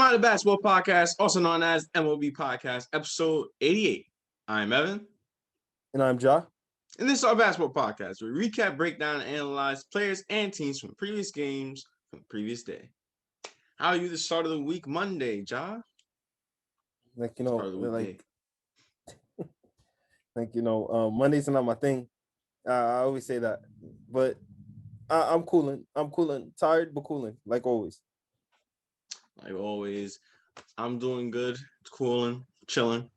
Behind the Basketball Podcast, also known as M.O.B Podcast, episode 88. I'm Evan. And I'm Ja. And this is our basketball podcast. We recap, break down, and analyze players and teams from previous games from the previous day. How are you the start of the week Monday, Ja? Mondays are not my thing. I always say that. But I'm cooling. Tired, but cooling, like always. Like always, I'm doing good, cooling, chilling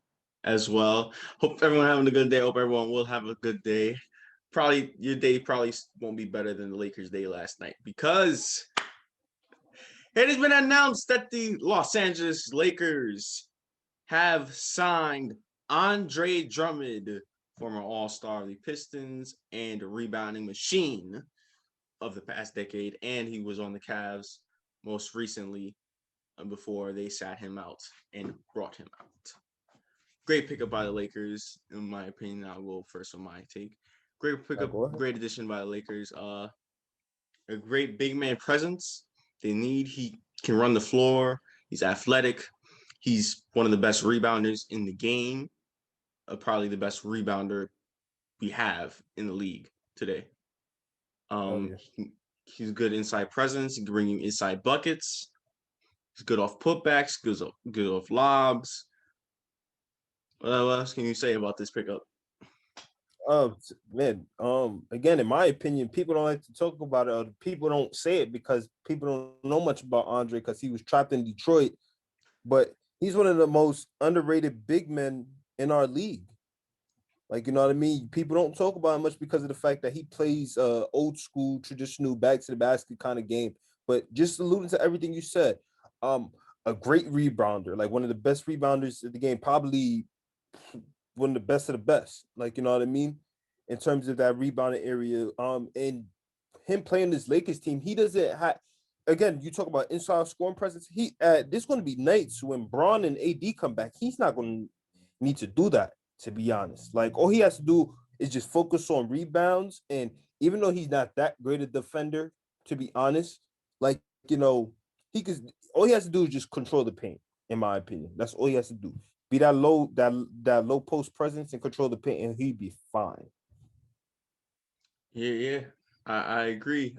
as well. Hope everyone having a good day. Hope everyone will have a good day. Probably your day probably won't be better than the Lakers' day last night because it has been announced that the Los Angeles Lakers have signed Andre Drummond, former All-Star of the Pistons and rebounding machine of the past decade, and he was on the Cavs most recently before they sat him out and brought him out. Great pickup by the Lakers, in my opinion. I'll go first on my take. Great pickup, great addition by the Lakers. A great big man presence they need. He can run the floor. He's athletic. He's one of the best rebounders in the game. Probably the best rebounder we have in the league today. He's good inside presence. He can bring you inside buckets. He's good off putbacks, good off lobs. What else can you say about this pickup? Again, in my opinion, people don't like to talk about it, or people don't say it because people don't know much about Andre because he was trapped in Detroit. But he's one of the most underrated big men in our league. Like, you know what I mean? People don't talk about him much because of the fact that he plays old school, traditional back to the basket kind of game. But just alluding to everything you said, a great rebounder, like one of the best rebounders in the game, probably one of the best of the best. Like, you know what I mean? In terms of that rebounding area. And him playing this Lakers team, he doesn't have, again, you talk about inside scoring presence. There's going to be nights when Braun and AD come back. He's not going to need to do that, to be honest. Like, all he has to do is just focus on rebounds. And even though he's not that great a defender, to be honest, like, you know, all he has to do is just control the paint, in my opinion. That's all he has to do. Be that low post presence and control the paint, and he'd be fine. Yeah. I agree.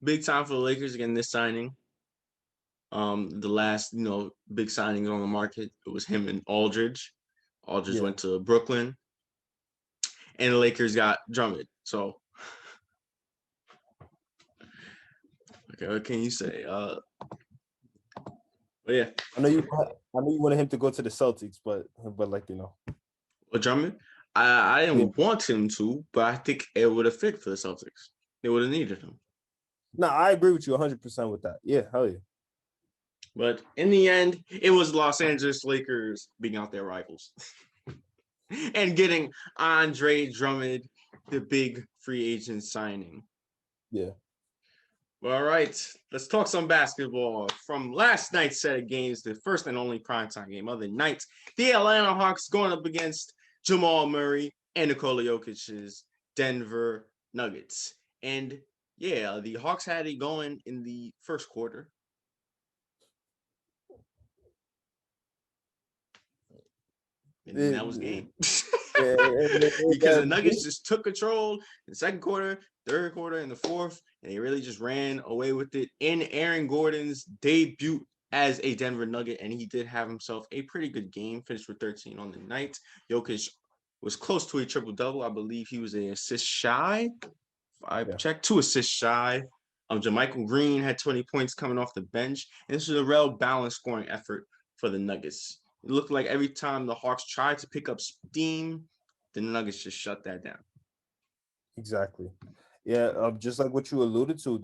Big time for the Lakers again this signing. The last, big signings on the market, it was him and Aldridge. Aldridge went to Brooklyn, and the Lakers got Drummond. So, okay, what can you say? But yeah, I know you wanted him to go to the Celtics, but like, Well, Drummond, I didn't want him to, but I think it would have fit for the Celtics. They would have needed him. No, I agree with you 100% with that. Yeah, hell yeah. But in the end, it was Los Angeles Lakers beating out their rivals and getting Andre Drummond, the big free agent signing. Yeah. All right, let's talk some basketball. From last night's set of games, the first and only primetime game of the night, the Atlanta Hawks going up against Jamal Murray and Nikola Jokic's Denver Nuggets. And yeah, the Hawks had it going in the first quarter. And then that was game. Because the Nuggets just took control in the second quarter, third quarter, and the fourth, and they really just ran away with it in Aaron Gordon's debut as a Denver Nugget, and he did have himself a pretty good game, finished with 13 on the night. Jokic was close to a triple-double. I believe he was an assist shy. I checked 2 assists shy. JaMychal Green had 20 points coming off the bench, and this was a real balanced scoring effort for the Nuggets. It looked like every time the Hawks tried to pick up steam, the Nuggets just shut that down. Exactly. Yeah, just like what you alluded to,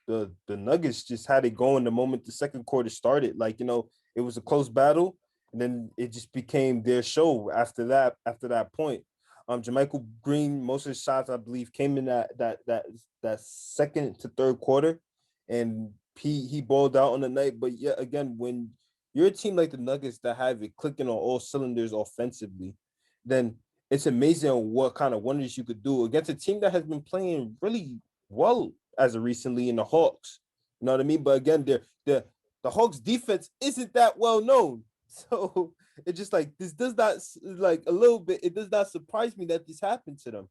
the Nuggets just had it going the moment the second quarter started. Like, it was a close battle, and then it just became their show after that point. JaMychal Green, most of his shots, I believe, came in that second to third quarter, and he balled out on the night. But yeah, again, when you're a team like the Nuggets that have it clicking on all cylinders offensively, then it's amazing what kind of wonders you could do against a team that has been playing really well as of recently in the Hawks. You know what I mean? But again, the Hawks defense isn't that well known. So it's just like this does not like a little bit. It does not surprise me that this happened to them.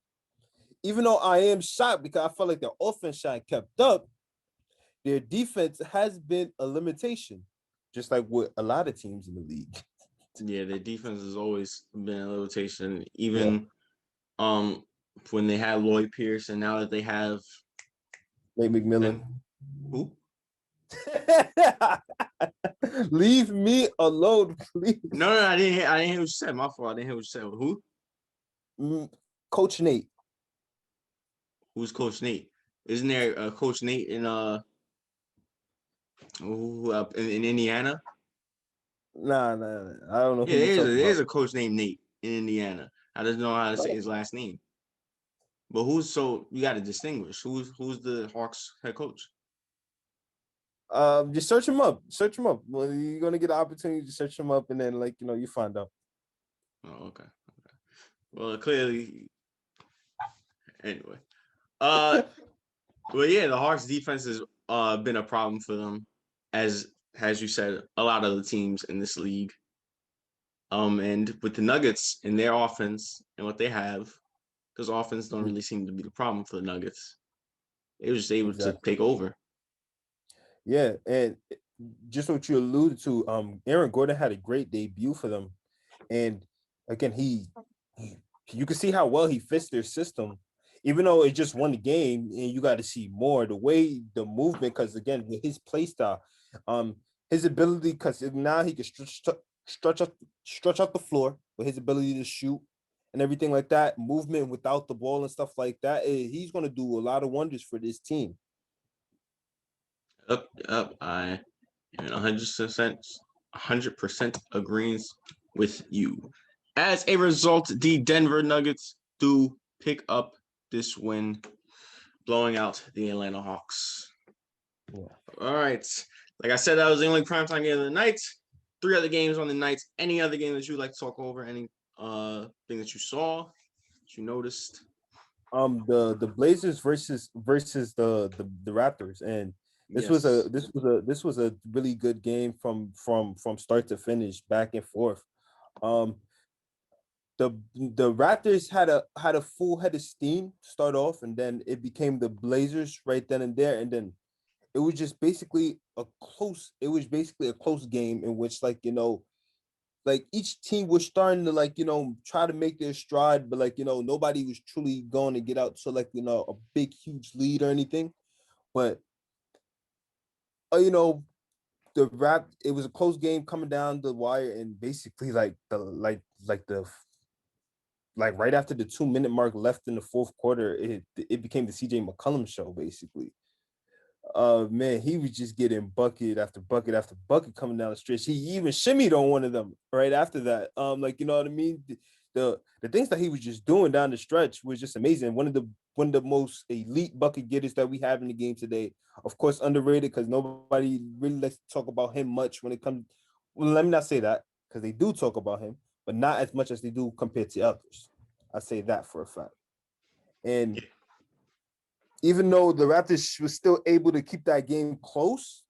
Even though I am shocked because I felt like their offense shot kept up, their defense has been a limitation, just like with a lot of teams in the league. Yeah, their defense has always been a limitation. Yeah. Even when they had Lloyd Pierce, and now that they have Nate McMillan. Who? Leave me alone, please. No, I didn't hear what you said. My fault. I didn't hear what you said. Who? Coach Nate. Who's Coach Nate? Isn't there a Coach Nate in in Indiana? Nah. I don't know who Yeah, you talking there's about. a coach named Nate in Indiana. I just know how to say his last name. But you got to distinguish who's the Hawks head coach? Just search him up. Search him up. Well, you're gonna get the opportunity to search him up, and then you find out. Oh, okay. Well, clearly, anyway. Well, yeah, the Hawks defense has been a problem for them, as you said, a lot of the teams in this league. And with the Nuggets and their offense and what they have, because offense don't really seem to be the problem for the Nuggets. They were just able to take over. Yeah, and just what you alluded to, Aaron Gordon had a great debut for them, and again, you can see how well he fits their system, even though it just won the game, and you got to see more the way the movement, because again, with his play style, his ability, because now he can stretch out the floor with his ability to shoot and everything like that, movement without the ball and stuff like that. He's going to do a lot of wonders for this team. I am 100% agrees with you. As a result, the Denver Nuggets do pick up this win, blowing out the Atlanta Hawks. Yeah. All right. Like I said, that was the only primetime game of the night. 3 other games on the night. Any other game that you'd like to talk over? Any thing that you saw, that you noticed? The Blazers versus the Raptors, and this was a really good game from start to finish, back and forth. The Raptors had a full head of steam to start off, and then it became the Blazers right then and there, and then it was just basically a close game in which each team was starting to try to make their stride, but nobody was truly going to get out to a big huge lead or anything. But it was a close game coming down the wire, and basically right after the 2-minute mark left in the fourth quarter, it became the CJ McCollum show basically. Man, he was just getting bucket after bucket after bucket coming down the stretch. He even shimmied on one of them right after that. You know what I mean? The things that he was just doing down the stretch was just amazing. One of the most elite bucket getters that we have in the game today. Of course, underrated because nobody really likes to talk about him much when it comes. Well, let me not say that, because they do talk about him, but not as much as they do compared to others. I say that for a fact. And even though the Raptors was still able to keep that game close,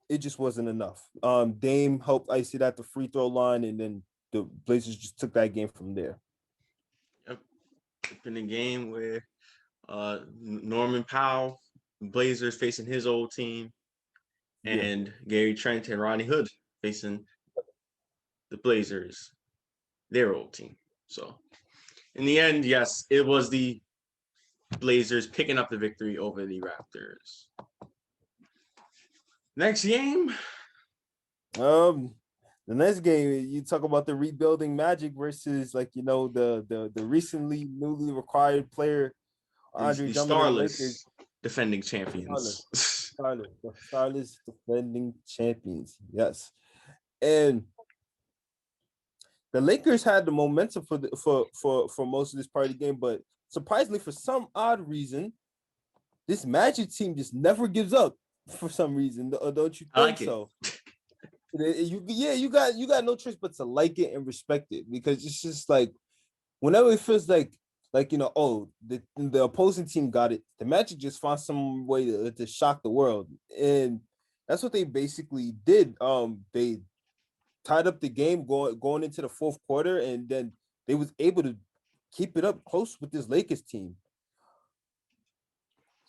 it just wasn't enough. Dame helped ice it at the free throw line, and then the Blazers just took that game from there. Yep. In the game where Norman Powell, Blazers facing his old team, and Gary Trent and Rodney Hood facing the Blazers, their old team. So in the end, yes, it was the Blazers picking up the victory over the Raptors. Next game. The next game, you talk about the rebuilding Magic versus the recently newly acquired player Andre Drummond, the Lakers, defending champions. Starless defending champions. Yes, and the Lakers had the momentum for most of this part of the game, but surprisingly, for some odd reason, this Magic team just never gives up. For some reason, don't you think so? You got no choice but to like it and respect it, because it's just whenever it feels the opposing team got it, the Magic just found some way to shock the world, and That's what they basically did. They tied up the game going into the fourth quarter, and then they was able to keep it up close with this Lakers team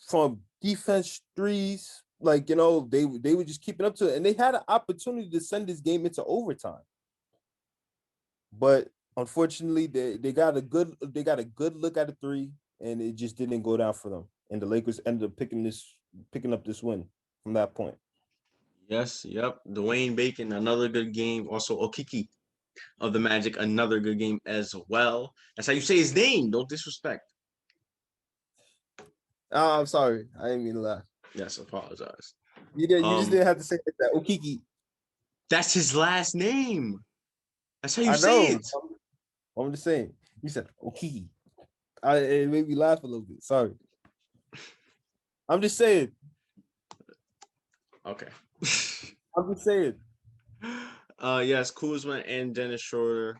from defense threes. Like, they were just keeping up to it, and they had an opportunity to send this game into overtime, but unfortunately, they got a good look at the three, and it just didn't go down for them. And the Lakers ended up picking up this win from that point. Yes, yep. Dwayne Bacon, another good game. Also, Okiki of the Magic, another good game as well. That's how you say his name. Don't disrespect. Oh, I'm sorry, I didn't mean to laugh. Yes, apologize. You just didn't have to say it like that. Okiki. That's his last name. That's how you I say know. it. I'm just saying. You said Okiki. It made me laugh a little bit. Sorry. I'm just saying. Okay. I'm just saying. Yes, Kuzma and Dennis Schroeder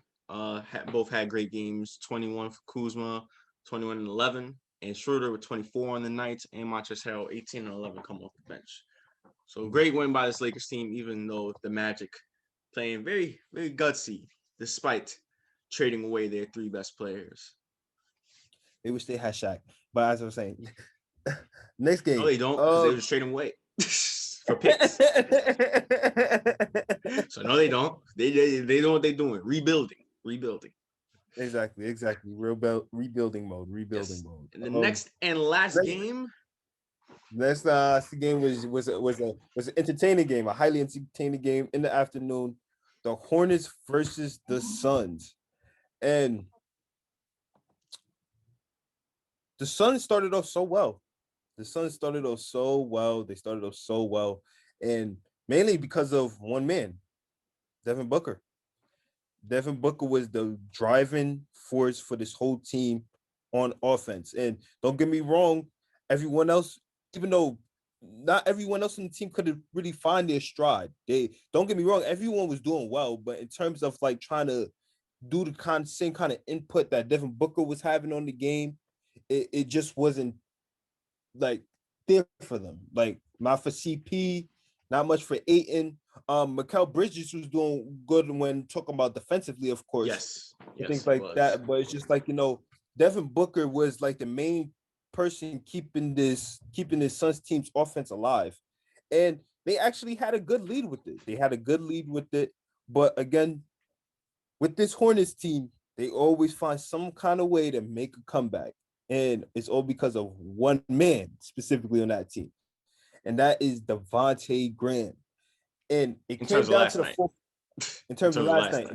both had great games. 21 for Kuzma, 21 and 11, and Schroeder with 24 on the night, and Montrezl Harrell 18 and 11 come off the bench. So great win by this Lakers team, even though the Magic playing very, very gutsy, despite trading away their three best players. They wish they had Shaq, but as I was saying, next game. No, they don't, because they were just trading away for picks. So no, they don't. They know what they're doing. Rebuilding. Exactly. Rebuilding mode. Mode. And the next and last game. Next game was an entertaining game, a highly entertaining game in the afternoon. The Hornets versus the Suns, and the Suns started off so well. They started off so well, and mainly because of one man, Devin Booker. Devin Booker was the driving force for this whole team on offense. And don't get me wrong, everyone else, even though not everyone else on the team could have really find their stride. Don't get me wrong, everyone was doing well, but in terms of like trying to do the same kind of input that Devin Booker was having on the game, it just wasn't like there for them. Like not for CP, not much for Ayton. Mikal Bridges was doing good when talking about defensively, of course. Yes. Things like that. But it's just like, Devin Booker was like the main person keeping this Suns team's offense alive. And they actually had a good lead with it. But again, with this Hornets team, they always find some kind of way to make a comeback. And it's all because of one man specifically on that team. And that is Devontae Graham. And it came down to the fourth. In terms of last night,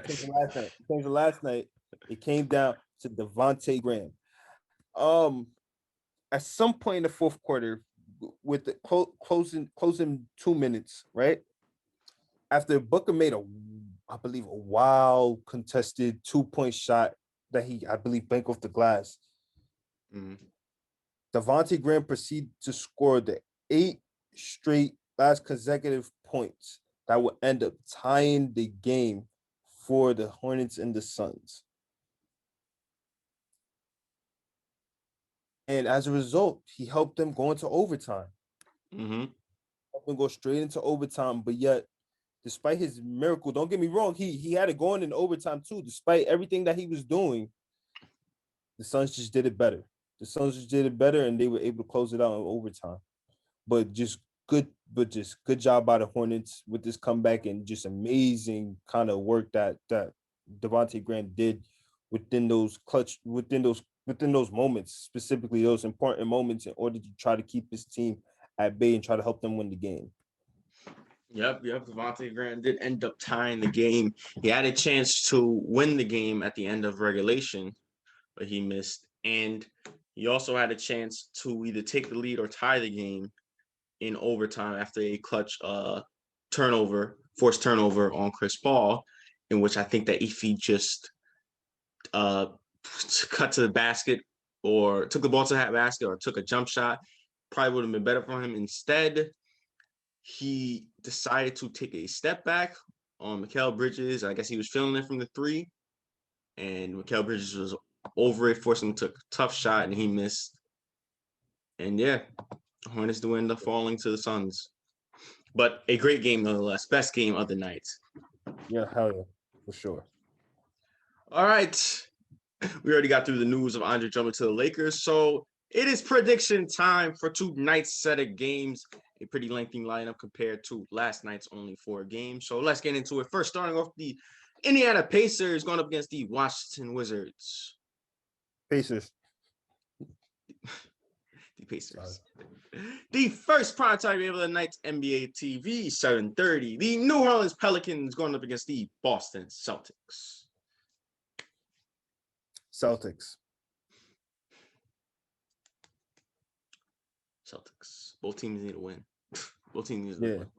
it came down to Devontae Graham. At some point in the fourth quarter, with the closing 2 minutes, right after Booker made I believe a wild contested 2-point shot that I believe banked off the glass. Mm-hmm. Devontae Graham proceeded to score the 8 straight last consecutive points that would end up tying the game for the Hornets and the Suns. And as a result, he helped them go into overtime. Mm-hmm. Helped them go straight into overtime, but yet, despite his miracle, don't get me wrong, he had it going in overtime too. Despite everything that he was doing, the Suns just did it better. And they were able to close it out in overtime. But just good job by the Hornets with this comeback, and just amazing kind of work that Devontae Graham did within those moments, specifically those important moments, in order to try to keep his team at bay and try to help them win the game. Yep. Devontae Graham did end up tying the game. He had a chance to win the game at the end of regulation, but he missed. And he also had a chance to either take the lead or tie the game in overtime after a clutch forced turnover on Chris Paul, in which I think that if he just cut to the basket or took the ball to that basket or took a jump shot, probably would have been better for him. Instead, he decided to take a step back on Mikal Bridges. I guess he was feeling it from the three, and Mikal Bridges was over it, forcing him to take a tough shot, and he missed. And yeah, Hornets do end up falling to the Suns. but a great game nonetheless. Best game of the night. Yeah, hell yeah, for sure. All right. We already got through the news of Andre Drummond to the Lakers. So it is prediction time for tonight's set of games. A pretty lengthy lineup compared to last night's only 4 games. So let's get into it. First, starting off the Indiana Pacers going up against the Washington Wizards. Pacers. The Pacers. Sorry. The first primetime game of the night's NBA TV, 7:30. The New Orleans Pelicans going up against the Boston Celtics. Celtics. Both teams need to win. Both teams need to win.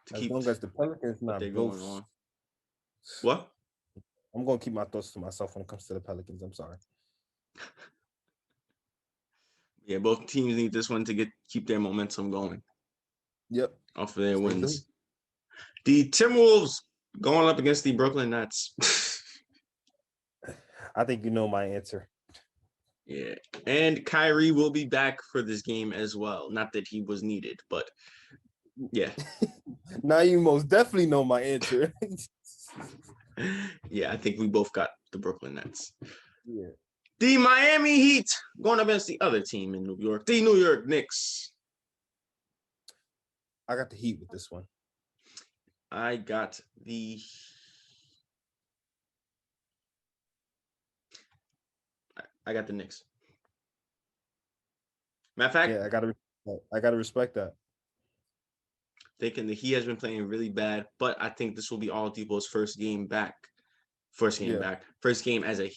To as long as the Pelicans not going on. What? I'm going to keep my thoughts to myself when it comes to the Pelicans. I'm sorry. Yeah, both teams need this one to keep their momentum going. Yep. Off of their wins. The Timberwolves going up against the Brooklyn Nets. I think you know my answer. Yeah. And Kyrie will be back for this game as well. Not that he was needed, but yeah. Now you most definitely know my answer. Yeah, I think we both got the Brooklyn Nets. Yeah. The Miami Heat going up against the other team in New York, the New York Knicks. I got the Heat with this one. I got the Knicks. Matter of fact, yeah, I gotta respect that. Thinking that he has been playing really bad, but I think this will be Oladipo's first game back. First game as a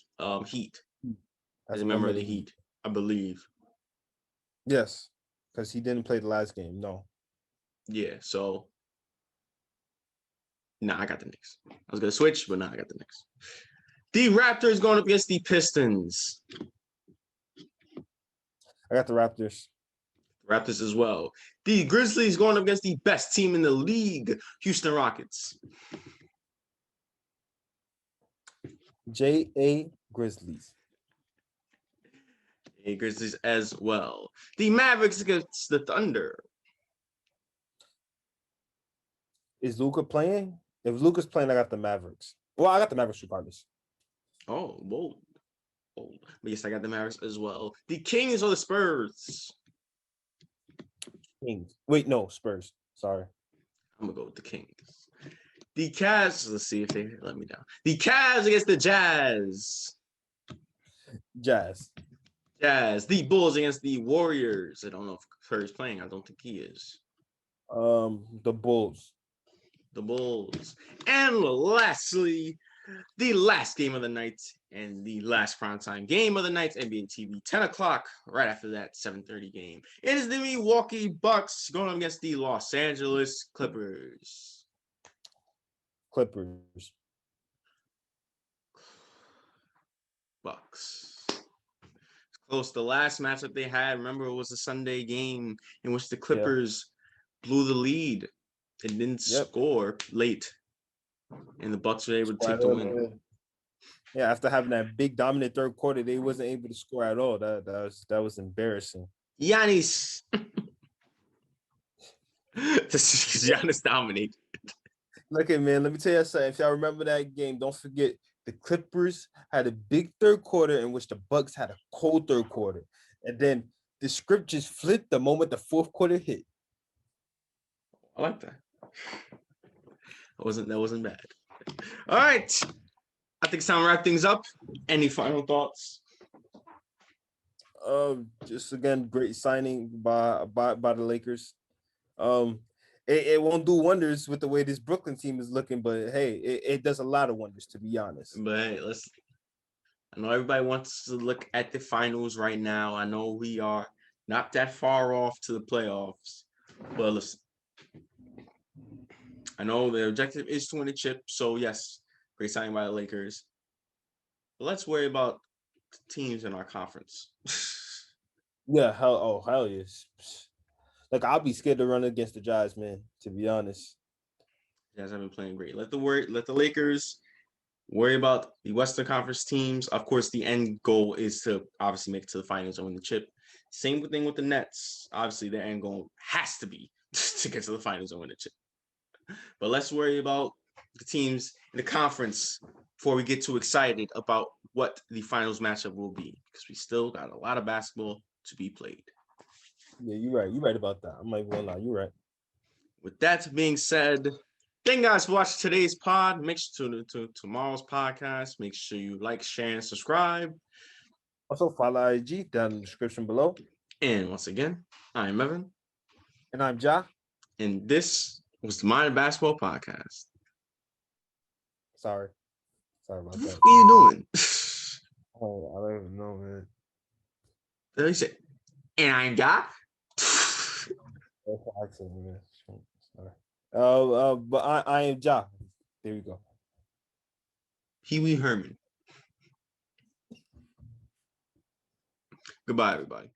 Heat. As a member of the Heat, I believe. Yes, because he didn't play the last game. No. Yeah, so I got the Knicks. I was gonna switch, but I got the Knicks. The Raptors going up against the Pistons. I got the Raptors. Raptors as well. The Grizzlies going up against the best team in the league, Houston Rockets. J.A. Grizzlies. Grizzlies as well. The Mavericks against the Thunder. Is Luka playing? If Luka's playing, I got the Mavericks. Well, I got the Mavericks regardless. Oh, bold. But yes, I got the Mavericks as well. The Kings or the Spurs? Kings. Wait, no, Spurs. Sorry. I'm going to go with the Kings. The Cavs, let's see if they let me down. The Cavs against the Jazz. Jazz. The Bulls against the Warriors. I don't know if Curry's playing. I don't think he is. The Bulls. And lastly, the last game of the night and the last primetime game of the night, NBA TV, 10 o'clock, right after that 7:30 game. It is the Milwaukee Bucks going up against the Los Angeles Clippers. Bucks. Close. The last matchup they had, remember, it was a Sunday game in which the Clippers blew the lead and didn't score late, and the Bucks were able to take the win. Yeah, after having that big dominant third quarter, they wasn't able to score at all. That was embarrassing. Giannis. Giannis dominated. Look at man, let me tell you something. If y'all remember that game, don't forget the Clippers had a big third quarter in which the Bucks had a cold third quarter. And then the script just flipped the moment the fourth quarter hit. I like that. That wasn't bad. All right. I think it's time to wrap things up. Any final thoughts? Just again, great signing by the Lakers. It won't do wonders with the way this Brooklyn team is looking, but hey, it does a lot of wonders, to be honest. But hey, I know everybody wants to look at the finals right now. I know we are not that far off to the playoffs, but listen, I know the objective is to win the chip. So yes, great signing by the Lakers. But let's worry about the teams in our conference. Yeah, hell yes. Like, I'll be scared to run against the Jazz, man, to be honest. Jazz have been playing great. Let the Lakers worry about the Western Conference teams. Of course, the end goal is to obviously make it to the finals and win the chip. Same thing with the Nets. Obviously, their end goal has to be to get to the finals and win a chip. But let's worry about the teams in the conference before we get too excited about what the finals matchup will be, because we still got a lot of basketball to be played. Yeah, you're right. You're right about that. I'm like, well, no, you're right. With that being said, thank you guys for watching today's pod. Make sure to tune into tomorrow's podcast. Make sure you like, share, and subscribe. Also, follow IG down in the description below. And once again, I'm Evan. And I'm Ja. And this was the Modern Basketball Podcast. Sorry about that. What are you doing? Oh, I don't even know, man. Then he said, and I'm Ja. That's an accident, man. Sorry. But I am Ja. There you go. Pee Wee Herman. Goodbye, everybody.